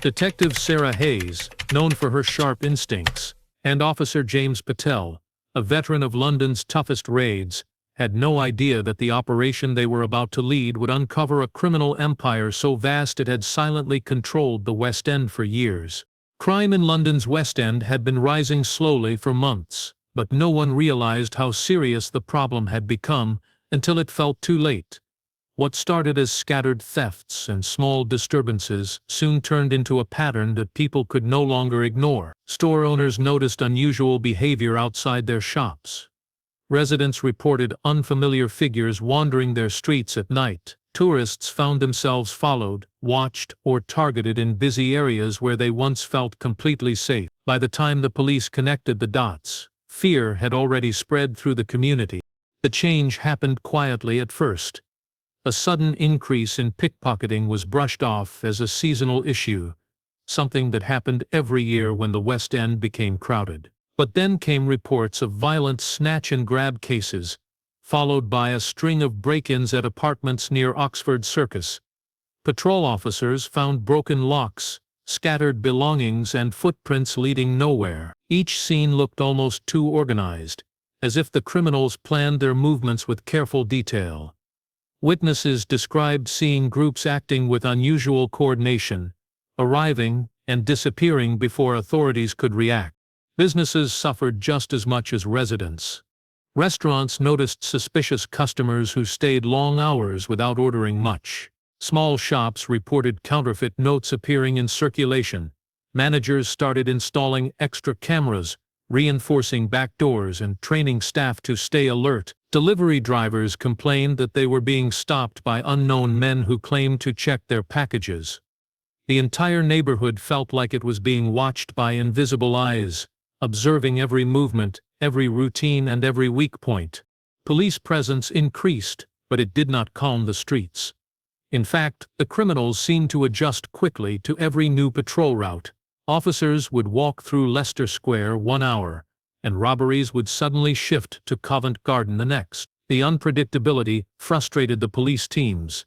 Detective Sarah Hayes, known for her sharp instincts, and Officer James Patel, a veteran of London's toughest raids, had no idea that the operation they were about to lead would uncover a criminal empire so vast it had silently controlled the West End for years. Crime in London's West End had been rising slowly for months, but no one realized how serious the problem had become until it felt too late. What started as scattered thefts and small disturbances soon turned into a pattern that people could no longer ignore. Store owners noticed unusual behavior outside their shops. Residents reported unfamiliar figures wandering their streets at night. Tourists found themselves followed, watched, or targeted in busy areas where they once felt completely safe. By the time the police connected the dots, fear had already spread through the community. The change happened quietly at first. A sudden increase in pickpocketing was brushed off as a seasonal issue, something that happened every year when the West End became crowded. But then came reports of violent snatch-and-grab cases, followed by a string of break-ins at apartments near Oxford Circus. Patrol officers found broken locks, scattered belongings, and footprints leading nowhere. Each scene looked almost too organized, as if the criminals planned their movements with careful detail. Witnesses described seeing groups acting with unusual coordination, arriving and disappearing before authorities could react. Businesses suffered just as much as residents. Restaurants noticed suspicious customers who stayed long hours without ordering much. Small shops reported counterfeit notes appearing in circulation. Managers started installing extra cameras, reinforcing back doors and training staff to stay alert. Delivery drivers complained that they were being stopped by unknown men who claimed to check their packages. The entire neighborhood felt like it was being watched by invisible eyes, observing every movement, every routine, and every weak point. Police presence increased, but it did not calm the streets. In fact, the criminals seemed to adjust quickly to every new patrol route. Officers would walk through Leicester Square 1 hour, and robberies would suddenly shift to Covent Garden the next. The unpredictability frustrated the police teams,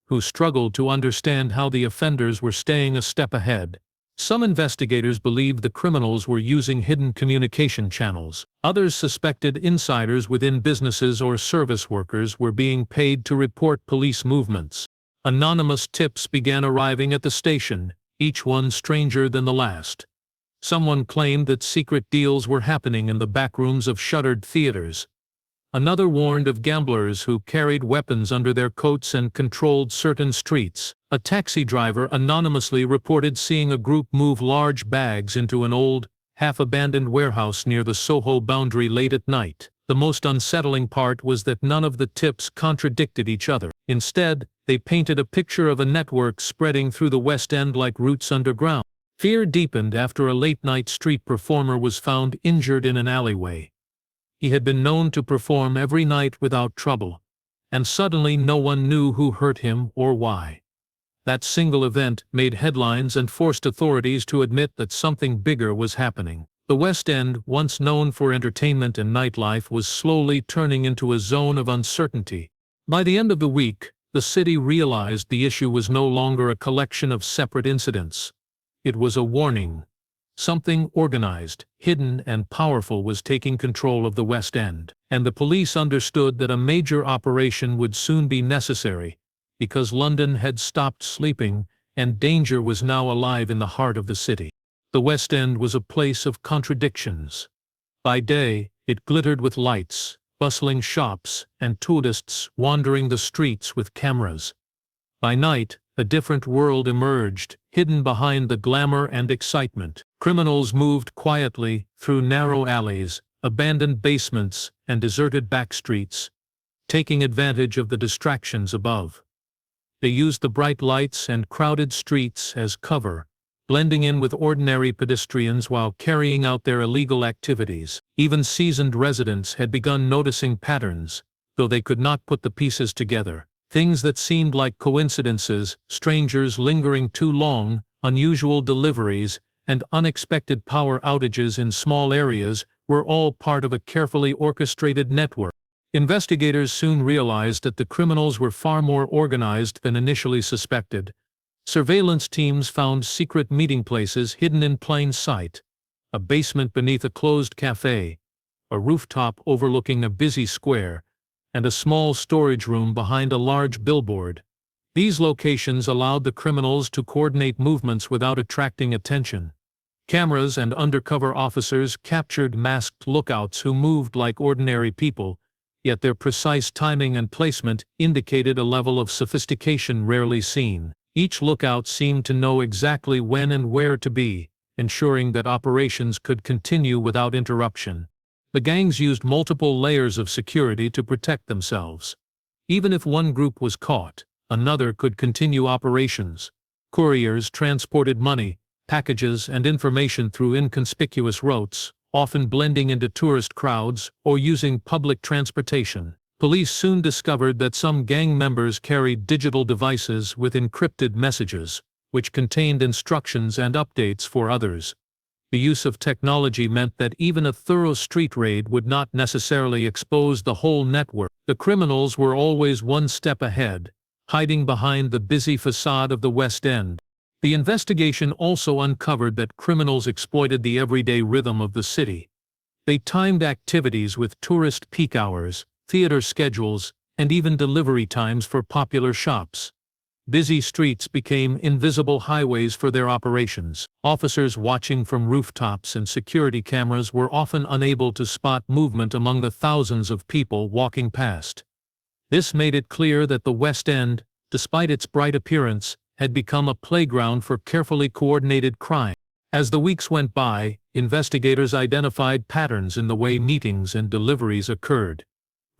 who struggled to understand how the offenders were staying a step ahead. Some investigators believed the criminals were using hidden communication channels. Others suspected insiders within businesses or service workers were being paid to report police movements. Anonymous tips began arriving at the station, each one stranger than the last. Someone claimed that secret deals were happening in the back rooms of shuttered theaters. Another warned of gamblers who carried weapons under their coats and controlled certain streets. A taxi driver anonymously reported seeing a group move large bags into an old, half-abandoned warehouse near the Soho boundary late at night. The most unsettling part was that none of the tips contradicted each other. Instead, they painted a picture of a network spreading through the West End like roots underground. Fear deepened after a late-night street performer was found injured in an alleyway. He had been known to perform every night without trouble, and suddenly no one knew who hurt him or why. That single event made headlines and forced authorities to admit that something bigger was happening. The West End, once known for entertainment and nightlife, was slowly turning into a zone of uncertainty. By the end of the week, the city realized the issue was no longer a collection of separate incidents. It was a warning. Something organized, hidden, and powerful was taking control of the West End, and the police understood that a major operation would soon be necessary, because London had stopped sleeping, and danger was now alive in the heart of the city. The West End was a place of contradictions. By day, it glittered with lights, bustling shops, and tourists wandering the streets with cameras. By night, a different world emerged, hidden behind the glamour and excitement. Criminals moved quietly through narrow alleys, abandoned basements, and deserted back streets, taking advantage of the distractions above. They used the bright lights and crowded streets as cover, blending in with ordinary pedestrians while carrying out their illegal activities. Even seasoned residents had begun noticing patterns, though they could not put the pieces together. Things that seemed like coincidences, strangers lingering too long, unusual deliveries, and unexpected power outages in small areas were all part of a carefully orchestrated network. Investigators soon realized that the criminals were far more organized than initially suspected. Surveillance teams found secret meeting places hidden in plain sight: a basement beneath a closed cafe, a rooftop overlooking a busy square, and a small storage room behind a large billboard. These locations allowed the criminals to coordinate movements without attracting attention. Cameras and undercover officers captured masked lookouts who moved like ordinary people, yet their precise timing and placement indicated a level of sophistication rarely seen. Each lookout seemed to know exactly when and where to be, ensuring that operations could continue without interruption. The gangs used multiple layers of security to protect themselves. Even if one group was caught, another could continue operations. Couriers transported money, packages, and information through inconspicuous routes, often blending into tourist crowds or using public transportation. Police soon discovered that some gang members carried digital devices with encrypted messages, which contained instructions and updates for others. The use of technology meant that even a thorough street raid would not necessarily expose the whole network. The criminals were always one step ahead, hiding behind the busy facade of the West End. The investigation also uncovered that criminals exploited the everyday rhythm of the city. They timed activities with tourist peak hours, theater schedules, and even delivery times for popular shops. Busy streets became invisible highways for their operations. Officers watching from rooftops and security cameras were often unable to spot movement among the thousands of people walking past. This made it clear that the West End, despite its bright appearance, had become a playground for carefully coordinated crime. As the weeks went by, investigators identified patterns in the way meetings and deliveries occurred.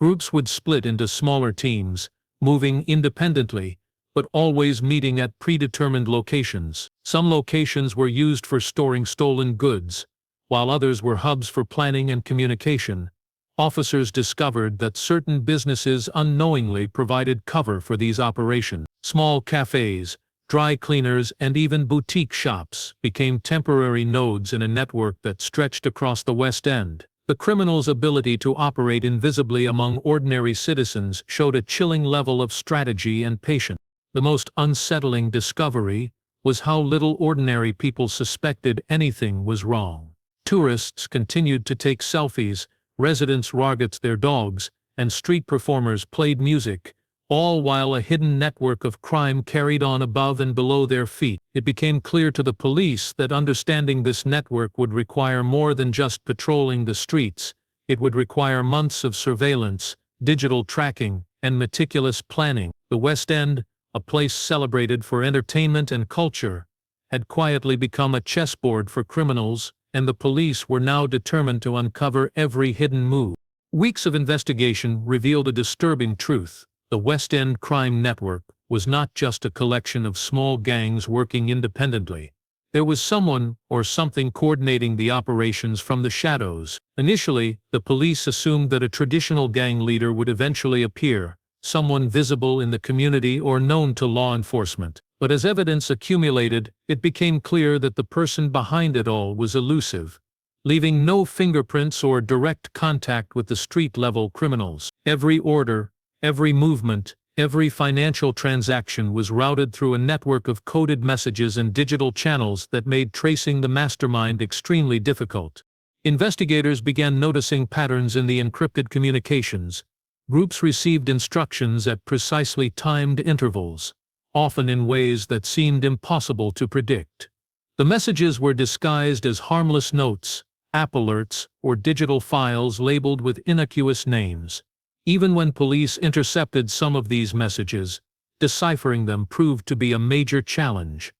Groups would split into smaller teams, moving independently, but always meeting at predetermined locations. Some locations were used for storing stolen goods, while others were hubs for planning and communication. Officers discovered that certain businesses unknowingly provided cover for these operations. Small cafes, dry cleaners, and even boutique shops became temporary nodes in a network that stretched across the West End. The criminals' ability to operate invisibly among ordinary citizens showed a chilling level of strategy and patience. The most unsettling discovery was how little ordinary people suspected anything was wrong. Tourists continued to take selfies, residents walked their dogs, and street performers played music, all while a hidden network of crime carried on above and below their feet. It became clear to the police that understanding this network would require more than just patrolling the streets. It would require months of surveillance, digital tracking, and meticulous planning. The West End, a place celebrated for entertainment and culture, had quietly become a chessboard for criminals, and the police were now determined to uncover every hidden move. Weeks of investigation revealed a disturbing truth. The West End crime network was not just a collection of small gangs working independently. There was someone or something coordinating the operations from the shadows. Initially, the police assumed that a traditional gang leader would eventually appear, someone visible in the community or known to law enforcement. But as evidence accumulated, it became clear that the person behind it all was elusive, leaving no fingerprints or direct contact with the street-level criminals. Every order, every movement, every financial transaction was routed through a network of coded messages and digital channels that made tracing the mastermind extremely difficult. Investigators began noticing patterns in the encrypted communications. Groups received instructions at precisely timed intervals, often in ways that seemed impossible to predict. The messages were disguised as harmless notes, app alerts, or digital files labeled with innocuous names. Even when police intercepted some of these messages, deciphering them proved to be a major challenge.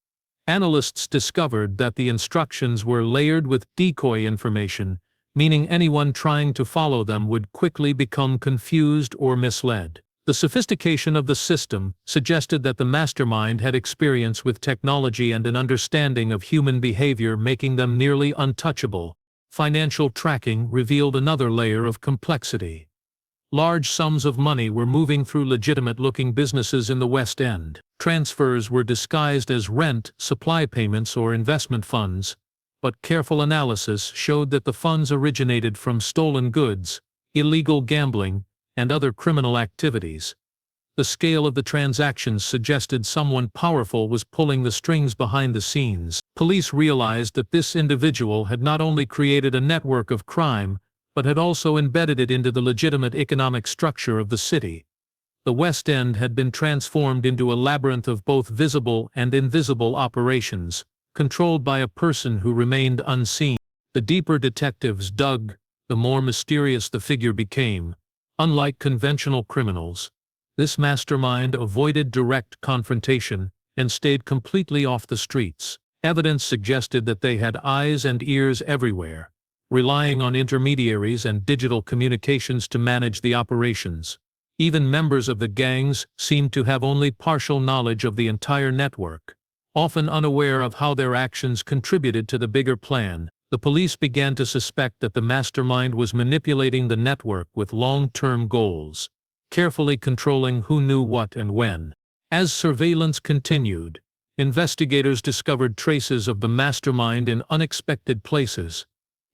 Analysts discovered that the instructions were layered with decoy information, meaning anyone trying to follow them would quickly become confused or misled. The sophistication of the system suggested that the mastermind had experience with technology and an understanding of human behavior, making them nearly untouchable. Financial tracking revealed another layer of complexity. Large sums of money were moving through legitimate-looking businesses in the West End. Transfers were disguised as rent, supply payments, or investment funds, but careful analysis showed that the funds originated from stolen goods, illegal gambling, and other criminal activities. The scale of the transactions suggested someone powerful was pulling the strings behind the scenes. Police realized that this individual had not only created a network of crime, but had also embedded it into the legitimate economic structure of the city. The West End had been transformed into a labyrinth of both visible and invisible operations, controlled by a person who remained unseen. The deeper detectives dug, the more mysterious the figure became. Unlike conventional criminals, this mastermind avoided direct confrontation and stayed completely off the streets. Evidence suggested that they had eyes and ears everywhere, relying on intermediaries and digital communications to manage the operations. Even members of the gangs seemed to have only partial knowledge of the entire network, often unaware of how their actions contributed to the bigger plan. The police began to suspect that the mastermind was manipulating the network with long-term goals, carefully controlling who knew what and when. As surveillance continued, investigators discovered traces of the mastermind in unexpected places.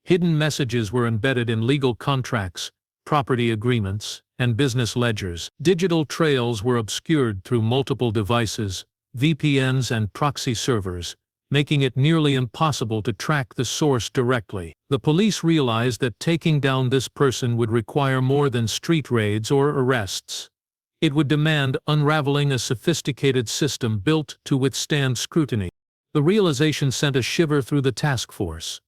Hidden messages were embedded in legal contracts, property agreements, and business ledgers. Digital trails were obscured through multiple devices, VPNs and proxy servers, making it nearly impossible to track the source directly. The police realized that taking down this person would require more than street raids or arrests. It would demand unraveling a sophisticated system built to withstand scrutiny. The realization sent a shiver through the task force.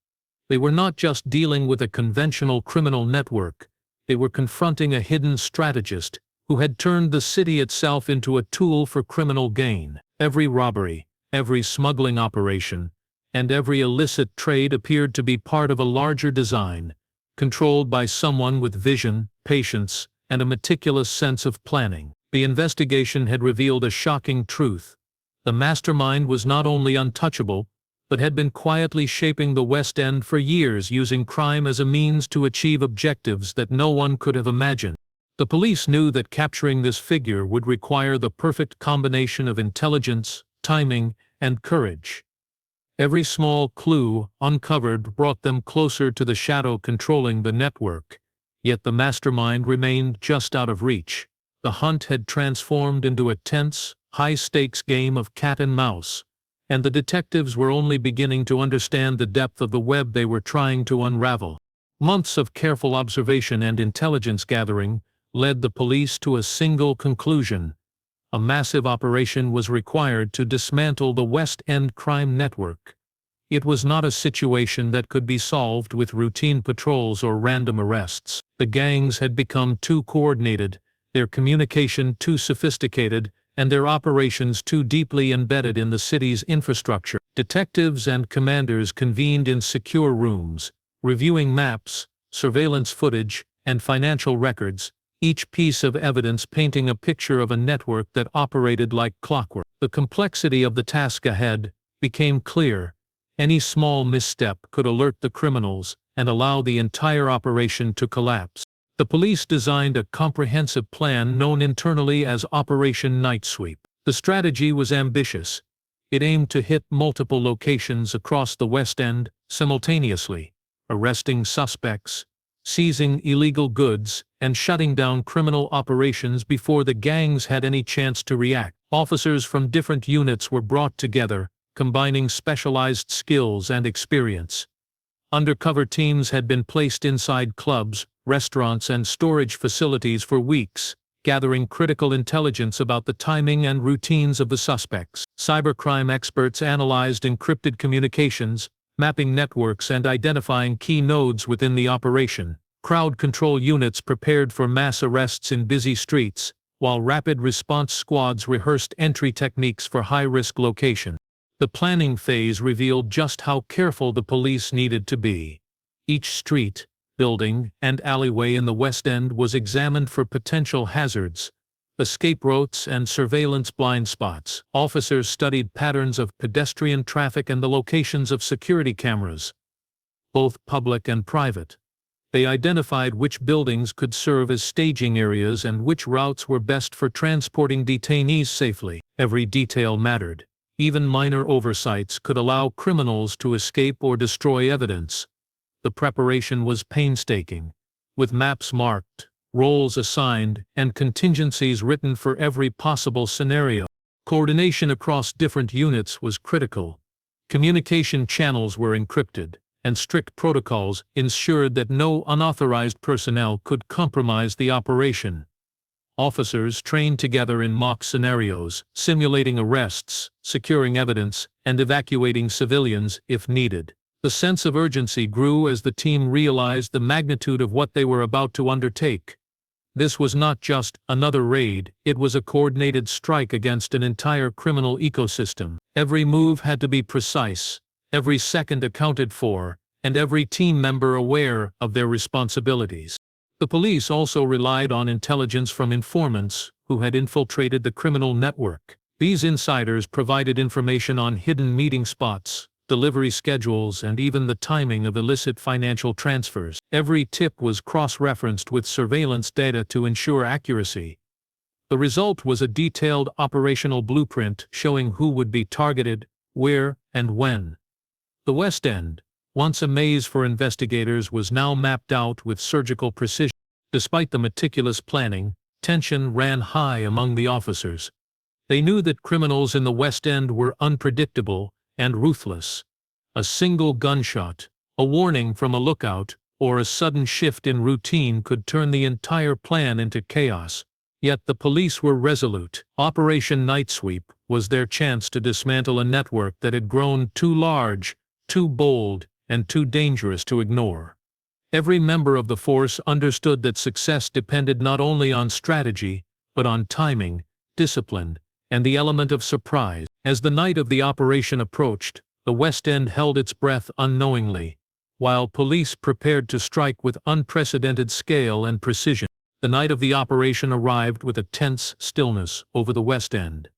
They were not just dealing with a conventional criminal network, they were confronting a hidden strategist who had turned the city itself into a tool for criminal gain. Every robbery, every smuggling operation, and every illicit trade appeared to be part of a larger design, controlled by someone with vision, patience, and a meticulous sense of planning. The investigation had revealed a shocking truth. The mastermind was not only untouchable, but had been quietly shaping the West End for years, using crime as a means to achieve objectives that no one could have imagined. The police knew that capturing this figure would require the perfect combination of intelligence, timing, and courage. Every small clue uncovered brought them closer to the shadow controlling the network, yet the mastermind remained just out of reach. The hunt had transformed into a tense, high-stakes game of cat and mouse, and the detectives were only beginning to understand the depth of the web they were trying to unravel. Months of careful observation and intelligence gathering led the police to a single conclusion: a massive operation was required to dismantle the West End crime network. It was not a situation that could be solved with routine patrols or random arrests. The gangs had become too coordinated, their communication too sophisticated, and their operations too deeply embedded in the city's infrastructure. Detectives and commanders convened in secure rooms, reviewing maps, surveillance footage, and financial records, each piece of evidence painting a picture of a network that operated like clockwork. The complexity of the task ahead became clear. Any small misstep could alert the criminals and allow the entire operation to collapse. The police designed a comprehensive plan known internally as Operation Night Sweep. The strategy was ambitious. It aimed to hit multiple locations across the West End simultaneously, arresting suspects, seizing illegal goods, and shutting down criminal operations before the gangs had any chance to react. Officers from different units were brought together, combining specialized skills and experience. Undercover teams had been placed inside clubs, restaurants, and storage facilities for weeks, gathering critical intelligence about the timing and routines of the suspects. Cybercrime experts analyzed encrypted communications, mapping networks and identifying key nodes within the operation. Crowd control units prepared for mass arrests in busy streets, while rapid response squads rehearsed entry techniques for high-risk locations. The planning phase revealed just how careful the police needed to be. Each street, building, and alleyway in the West End was examined for potential hazards, escape routes, and surveillance blind spots. Officers studied patterns of pedestrian traffic and the locations of security cameras, both public and private. They identified which buildings could serve as staging areas and which routes were best for transporting detainees safely. Every detail mattered. Even minor oversights could allow criminals to escape or destroy evidence. The preparation was painstaking, with maps marked, roles assigned, and contingencies written for every possible scenario. Coordination across different units was critical. Communication channels were encrypted, and strict protocols ensured that no unauthorized personnel could compromise the operation. Officers trained together in mock scenarios, simulating arrests, securing evidence, and evacuating civilians if needed. The sense of urgency grew as the team realized the magnitude of what they were about to undertake. This was not just another raid, it was a coordinated strike against an entire criminal ecosystem. Every move had to be precise, every second accounted for, and every team member aware of their responsibilities. The police also relied on intelligence from informants who had infiltrated the criminal network. These insiders provided information on hidden meeting spots, delivery schedules, and even the timing of illicit financial transfers. Every tip was cross-referenced with surveillance data to ensure accuracy. The result was a detailed operational blueprint showing who would be targeted, where, and when. The West End, once a maze for investigators, was now mapped out with surgical precision. Despite the meticulous planning, tension ran high among the officers. They knew that criminals in the West End were unpredictable and ruthless. A single gunshot, a warning from a lookout, or a sudden shift in routine could turn the entire plan into chaos. Yet the police were resolute. Operation Night Sweep was their chance to dismantle a network that had grown too large, too bold, and too dangerous to ignore. Every member of the force understood that success depended not only on strategy, but on timing, discipline, and the element of surprise. As the night of the operation approached, the West End held its breath unknowingly, while police prepared to strike with unprecedented scale and precision. The night of the operation arrived with a tense stillness over the West End.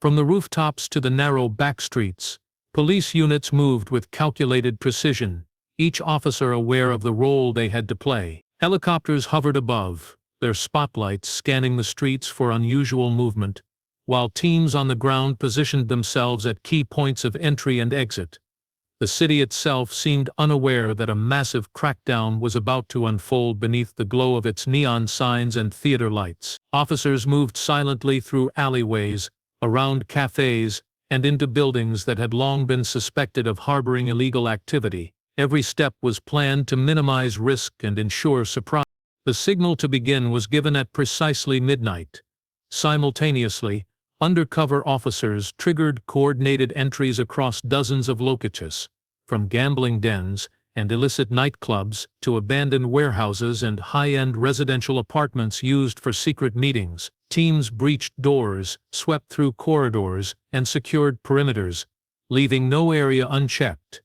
From the rooftops to the narrow back streets, police units moved with calculated precision, each officer aware of the role they had to play. Helicopters hovered above, their spotlights scanning the streets for unusual movement, while teams on the ground positioned themselves at key points of entry and exit. The city itself seemed unaware that a massive crackdown was about to unfold beneath the glow of its neon signs and theater lights. Officers moved silently through alleyways, around cafes, and into buildings that had long been suspected of harboring illegal activity. Every step was planned to minimize risk and ensure surprise. The signal to begin was given at precisely midnight. Simultaneously, undercover officers triggered coordinated entries across dozens of locations, from gambling dens and illicit nightclubs to abandoned warehouses and high-end residential apartments used for secret meetings. Teams breached doors, swept through corridors, and secured perimeters, leaving no area unchecked.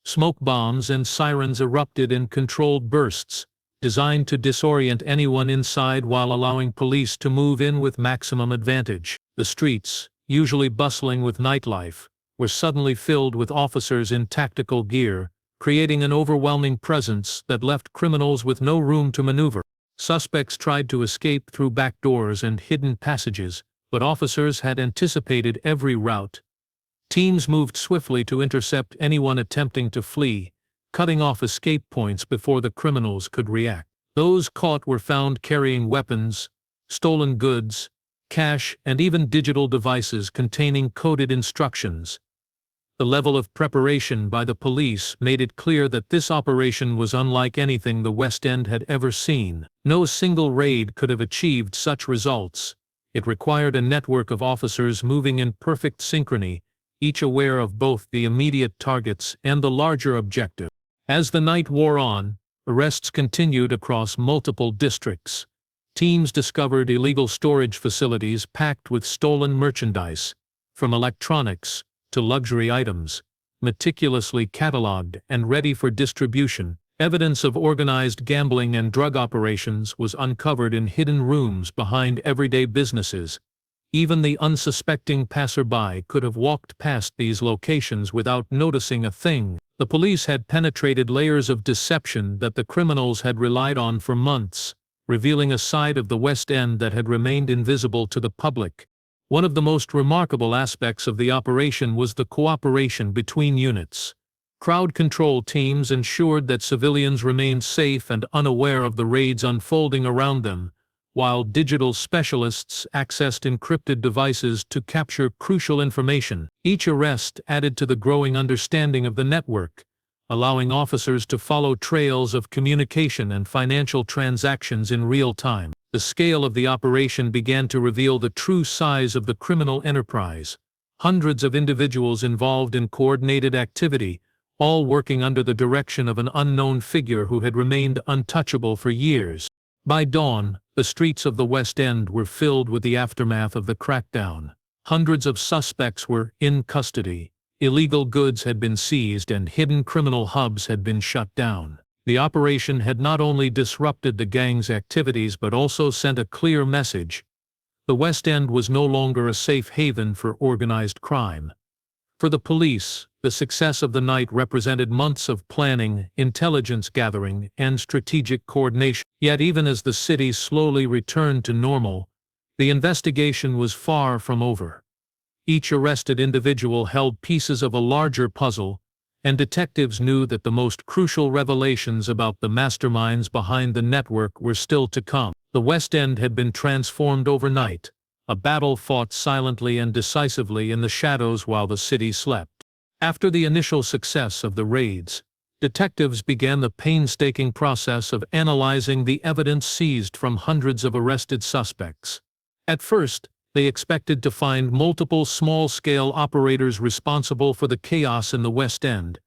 Smoke bombs and sirens erupted in controlled bursts, designed to disorient anyone inside while allowing police to move in with maximum advantage. The streets, usually bustling with nightlife, were suddenly filled with officers in tactical gear, creating an overwhelming presence that left criminals with no room to maneuver. Suspects tried to escape through back doors and hidden passages, but officers had anticipated every route. Teams moved swiftly to intercept anyone attempting to flee, cutting off escape points before the criminals could react. Those caught were found carrying weapons, stolen goods, cash, and even digital devices containing coded instructions. The level of preparation by the police made it clear that this operation was unlike anything the West End had ever seen. No single raid could have achieved such results. It required a network of officers moving in perfect synchrony, each aware of both the immediate targets and the larger objective. As the night wore on, arrests continued across multiple districts. Teams discovered illegal storage facilities packed with stolen merchandise, from electronics to luxury items, meticulously catalogued and ready for distribution. Evidence of organized gambling and drug operations was uncovered in hidden rooms behind everyday businesses. Even the unsuspecting passerby could have walked past these locations without noticing a thing. The police had penetrated layers of deception that the criminals had relied on for months, revealing a side of the West End that had remained invisible to the public. One of the most remarkable aspects of the operation was the cooperation between units. Crowd control teams ensured that civilians remained safe and unaware of the raids unfolding around them, while digital specialists accessed encrypted devices to capture crucial information. Each arrest added to the growing understanding of the network, allowing officers to follow trails of communication and financial transactions in real time. The scale of the operation began to reveal the true size of the criminal enterprise. Hundreds of individuals involved in coordinated activity, all working under the direction of an unknown figure who had remained untouchable for years. By dawn, the streets of the West End were filled with the aftermath of the crackdown. Hundreds of suspects were in custody. Illegal goods had been seized and hidden criminal hubs had been shut down. The operation had not only disrupted the gang's activities but also sent a clear message. The West End was no longer a safe haven for organized crime. For the police, the success of the night represented months of planning, intelligence gathering, and strategic coordination. Yet even as the city slowly returned to normal, the investigation was far from over. Each arrested individual held pieces of a larger puzzle, and detectives knew that the most crucial revelations about the masterminds behind the network were still to come. The West End had been transformed overnight, a battle fought silently and decisively in the shadows while the city slept. After the initial success of the raids, detectives began the painstaking process of analyzing the evidence seized from hundreds of arrested suspects. At first, they expected to find multiple small-scale operators responsible for the chaos in the West End,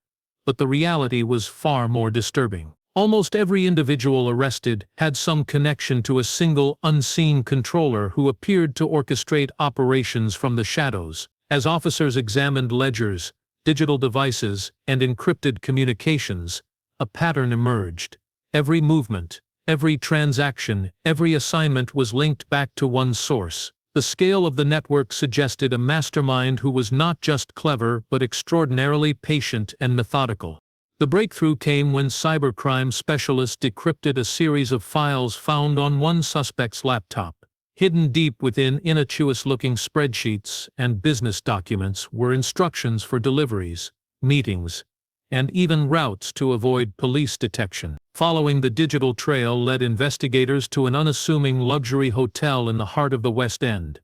but the reality was far more disturbing. Almost every individual arrested had some connection to a single unseen controller who appeared to orchestrate operations from the shadows. As officers examined ledgers, digital devices, and encrypted communications, a pattern emerged. Every movement, every transaction, every assignment was linked back to one source. The scale of the network suggested a mastermind who was not just clever but extraordinarily patient and methodical. The breakthrough came when cybercrime specialists decrypted a series of files found on one suspect's laptop. Hidden deep within innocuous-looking spreadsheets and business documents were instructions for deliveries, meetings, and even routes to avoid police detection. Following the digital trail led investigators to an unassuming luxury hotel in the heart of the West End.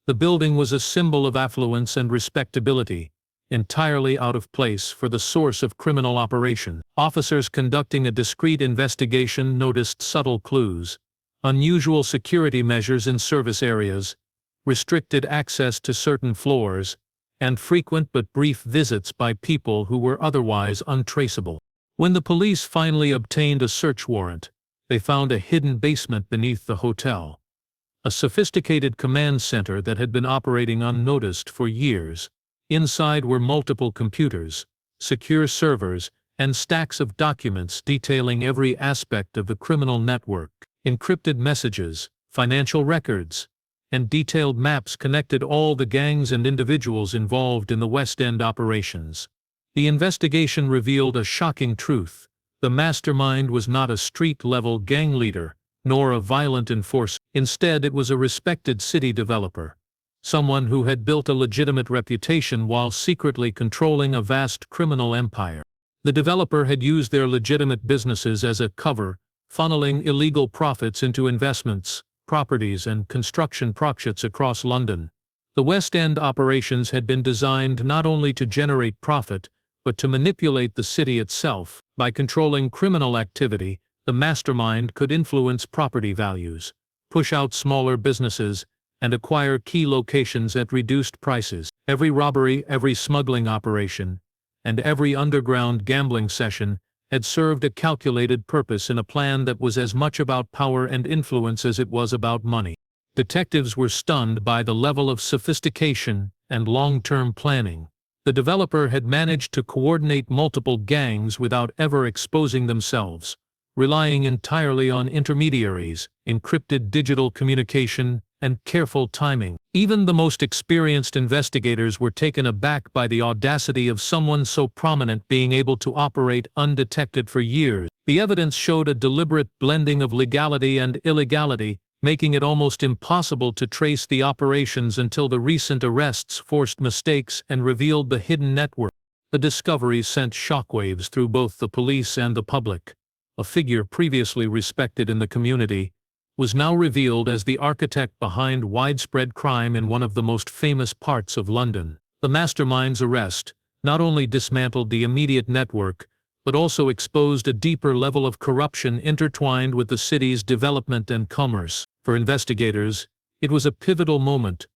The building was a symbol of affluence and respectability, entirely out of place for the source of criminal operation. Officers conducting a discreet investigation noticed subtle clues: unusual security measures in service areas, restricted access to certain floors, and frequent but brief visits by people who were otherwise untraceable. When the police finally obtained a search warrant, they found a hidden basement beneath the hotel. A sophisticated command center that had been operating unnoticed for years. Inside were multiple computers, secure servers, and stacks of documents detailing every aspect of the criminal network. Encrypted messages, financial records, and detailed maps connected all the gangs and individuals involved in the West End operations. The investigation revealed a shocking truth: the mastermind was not a street-level gang leader, nor a violent enforcer. Instead, it was a respected city developer, someone who had built a legitimate reputation while secretly controlling a vast criminal empire. The developer had used their legitimate businesses as a cover, funneling illegal profits into investments, properties, and construction projects across London. The West End operations had been designed not only to generate profit, but to manipulate the city itself. By controlling criminal activity, the mastermind could influence property values, push out smaller businesses, and acquire key locations at reduced prices. Every robbery, every smuggling operation, and every underground gambling session had served a calculated purpose in a plan that was as much about power and influence as it was about money. Detectives were stunned by the level of sophistication and long-term planning. The developer had managed to coordinate multiple gangs without ever exposing themselves, relying entirely on intermediaries, encrypted digital communication, and careful timing. Even the most experienced investigators were taken aback by the audacity of someone so prominent being able to operate undetected for years. The evidence showed a deliberate blending of legality and illegality, making it almost impossible to trace the operations until the recent arrests forced mistakes and revealed the hidden network. The discovery sent shockwaves through both the police and the public. A figure previously respected in the community was now revealed as the architect behind widespread crime in one of the most famous parts of London. The mastermind's arrest not only dismantled the immediate network, but also exposed a deeper level of corruption intertwined with the city's development and commerce. For investigators, it was a pivotal moment.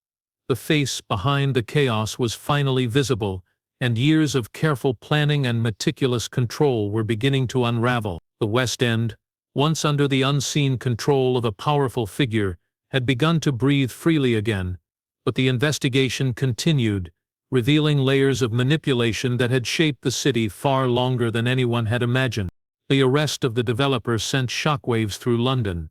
The face behind the chaos was finally visible, and years of careful planning and meticulous control were beginning to unravel. The West End, once under the unseen control of a powerful figure, had begun to breathe freely again, but the investigation continued, revealing layers of manipulation that had shaped the city far longer than anyone had imagined. The arrest of the developer sent shockwaves through London.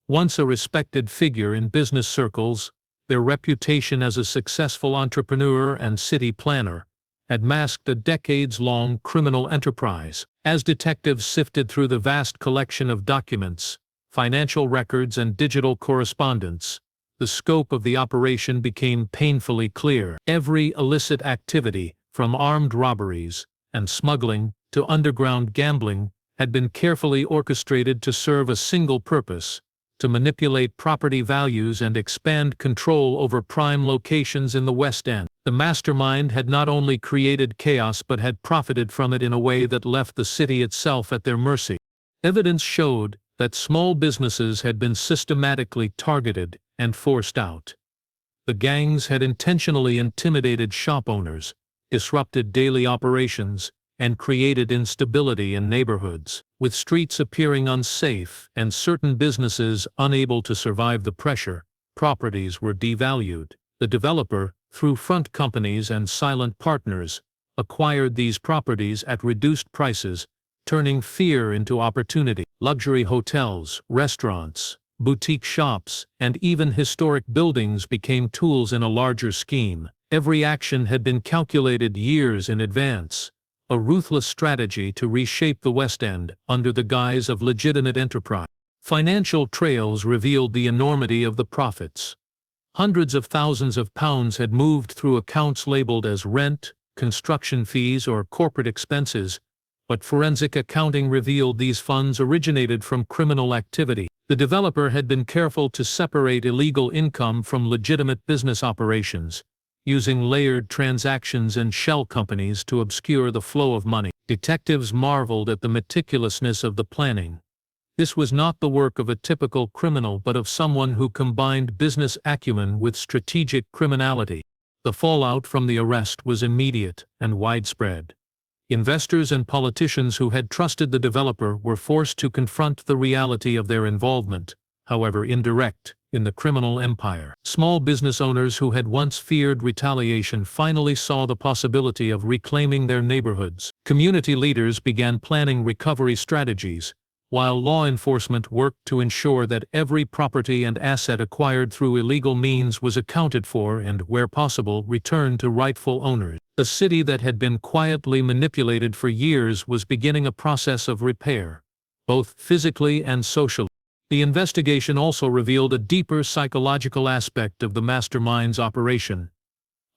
Once a respected figure in business circles, their reputation as a successful entrepreneur and city planner had masked a decades-long criminal enterprise. As detectives sifted through the vast collection of documents, financial records, and digital correspondence, the scope of the operation became painfully clear. Every illicit activity, from armed robberies and smuggling to underground gambling, had been carefully orchestrated to serve a single purpose: to manipulate property values and expand control over prime locations in the West End. The mastermind had not only created chaos but had profited from it in a way that left the city itself at their mercy. Evidence showed that small businesses had been systematically targeted and forced out. The gangs had intentionally intimidated shop owners, disrupted daily operations, and created instability in neighborhoods. With streets appearing unsafe and certain businesses unable to survive the pressure, properties were devalued. The developer, through front companies and silent partners, acquired these properties at reduced prices, turning fear into opportunity. Luxury hotels, restaurants, boutique shops, and even historic buildings became tools in a larger scheme. Every action had been calculated years in advance, a ruthless strategy to reshape the West End under the guise of legitimate enterprise. Financial trails revealed the enormity of the profits. Hundreds of thousands of pounds had moved through accounts labeled as rent, construction fees, or corporate expenses, but forensic accounting revealed these funds originated from criminal activity. The developer had been careful to separate illegal income from legitimate business operations, using layered transactions and shell companies to obscure the flow of money. Detectives marveled at the meticulousness of the planning. This was not the work of a typical criminal but of someone who combined business acumen with strategic criminality. The fallout from the arrest was immediate and widespread. Investors and politicians who had trusted the developer were forced to confront the reality of their involvement, however indirect, in the criminal empire. Small business owners who had once feared retaliation finally saw the possibility of reclaiming their neighborhoods. Community leaders began planning recovery strategies, while law enforcement worked to ensure that every property and asset acquired through illegal means was accounted for and, where possible, returned to rightful owners. The city that had been quietly manipulated for years was beginning a process of repair, both physically and socially. The investigation also revealed a deeper psychological aspect of the mastermind's operation.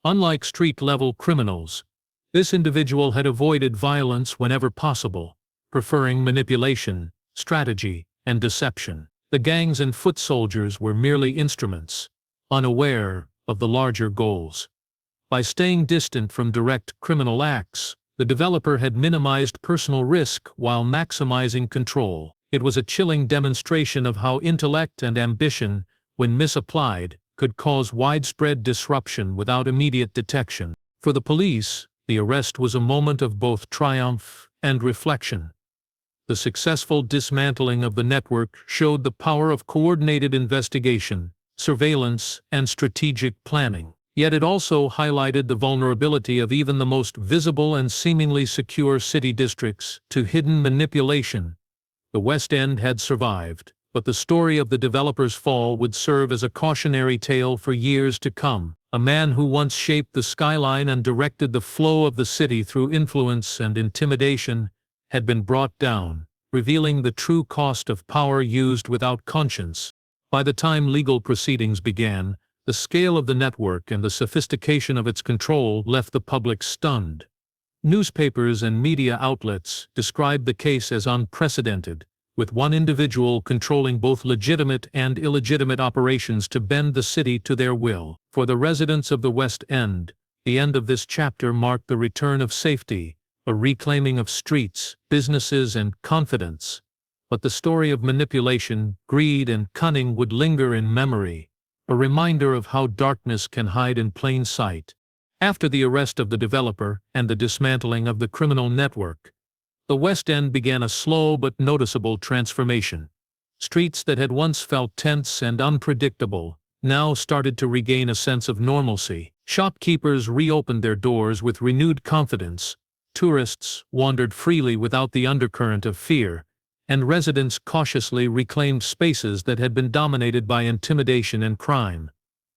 Unlike street-level criminals, this individual had avoided violence whenever possible, preferring manipulation, strategy, and deception. The gangs and foot soldiers were merely instruments, unaware of the larger goals. By staying distant from direct criminal acts, the developer had minimized personal risk while maximizing control. It was a chilling demonstration of how intellect and ambition, when misapplied, could cause widespread disruption without immediate detection. For the police, the arrest was a moment of both triumph and reflection. The successful dismantling of the network showed the power of coordinated investigation, surveillance, and strategic planning. Yet it also highlighted the vulnerability of even the most visible and seemingly secure city districts to hidden manipulation. The West End had survived, but the story of the developer's fall would serve as a cautionary tale for years to come. A man who once shaped the skyline and directed the flow of the city through influence and intimidation had been brought down, revealing the true cost of power used without conscience. By the time legal proceedings began, the scale of the network and the sophistication of its control left the public stunned. Newspapers and media outlets described the case as unprecedented, with one individual controlling both legitimate and illegitimate operations to bend the city to their will. For the residents of the West End, the end of this chapter marked the return of safety, a reclaiming of streets, businesses, and confidence. But the story of manipulation, greed, and cunning would linger in memory, a reminder of how darkness can hide in plain sight. After the arrest of the developer and the dismantling of the criminal network, the West End began a slow but noticeable transformation. Streets that had once felt tense and unpredictable now started to regain a sense of normalcy. Shopkeepers reopened their doors with renewed confidence, tourists wandered freely without the undercurrent of fear, and residents cautiously reclaimed spaces that had been dominated by intimidation and crime.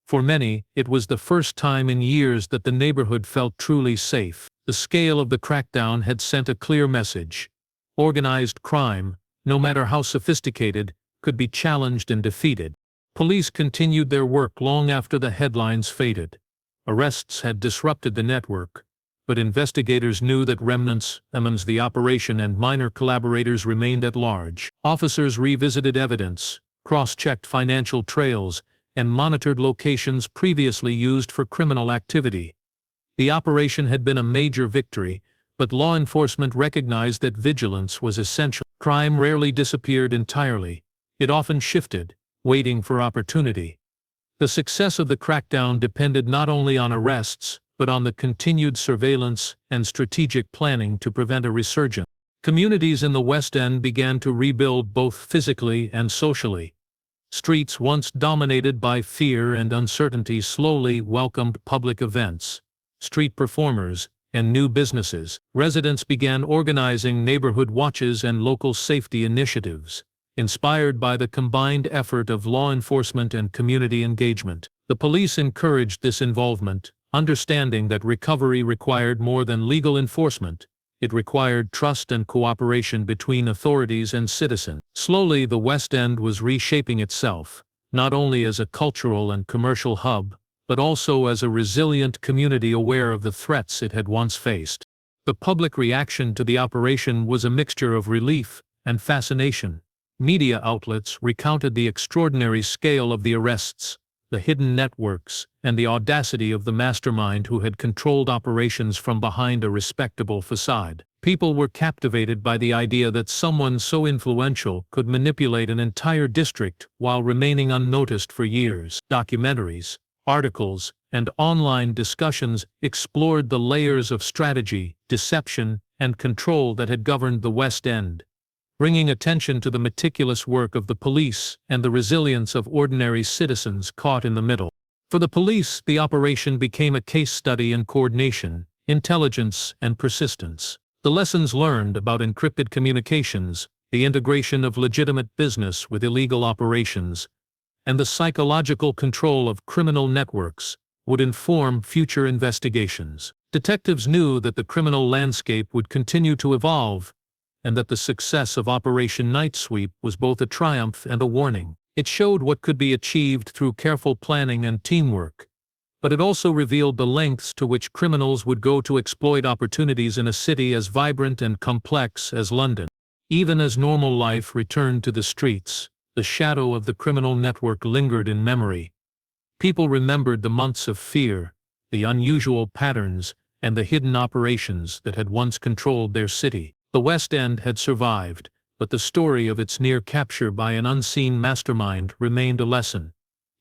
For many, it was the first time in years that the neighborhood felt truly safe. The scale of the crackdown had sent a clear message. Organized crime, no matter how sophisticated, could be challenged and defeated. Police continued their work long after the headlines faded. Arrests had disrupted the network, but investigators knew that remnants amongst the operation and minor collaborators remained at large. Officers revisited evidence, cross-checked financial trails, and monitored locations previously used for criminal activity. The operation had been a major victory, but law enforcement recognized that vigilance was essential. Crime rarely disappeared entirely. It often shifted, waiting for opportunity. The success of the crackdown depended not only on arrests, but on the continued surveillance and strategic planning to prevent a resurgence. Communities in the West End began to rebuild both physically and socially. Streets once dominated by fear and uncertainty slowly welcomed public events, street performers, and new businesses. Residents began organizing neighborhood watches and local safety initiatives, inspired by the combined effort of law enforcement and community engagement. The police encouraged this involvement, understanding that recovery required more than legal enforcement. It required trust and cooperation between authorities and citizens. Slowly, the West End was reshaping itself, not only as a cultural and commercial hub, but also as a resilient community aware of the threats it had once faced. The public reaction to the operation was a mixture of relief and fascination. Media outlets recounted the extraordinary scale of the arrests, the hidden networks, and the audacity of the mastermind who had controlled operations from behind a respectable facade. People were captivated by the idea that someone so influential could manipulate an entire district while remaining unnoticed for years. Documentaries, articles, and online discussions explored the layers of strategy, deception, and control that had governed the West End, bringing attention to the meticulous work of the police and the resilience of ordinary citizens caught in the middle. For the police, the operation became a case study in coordination, intelligence, and persistence. The lessons learned about encrypted communications, the integration of legitimate business with illegal operations, and the psychological control of criminal networks would inform future investigations. Detectives knew that the criminal landscape would continue to evolve, and that the success of Operation Night Sweep was both a triumph and a warning. It showed what could be achieved through careful planning and teamwork, but it also revealed the lengths to which criminals would go to exploit opportunities in a city as vibrant and complex as London. Even as normal life returned to the streets, the shadow of the criminal network lingered in memory. People remembered the months of fear, the unusual patterns, and the hidden operations that had once controlled their city. The West End had survived, but the story of its near capture by an unseen mastermind remained a lesson.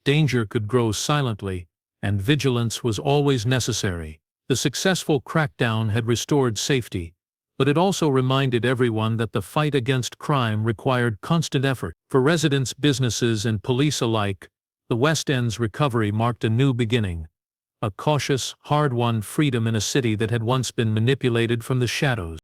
Danger could grow silently, and vigilance was always necessary. The successful crackdown had restored safety, but it also reminded everyone that the fight against crime required constant effort. For residents, businesses, and police alike, the West End's recovery marked a new beginning, a cautious, hard-won freedom in a city that had once been manipulated from the shadows.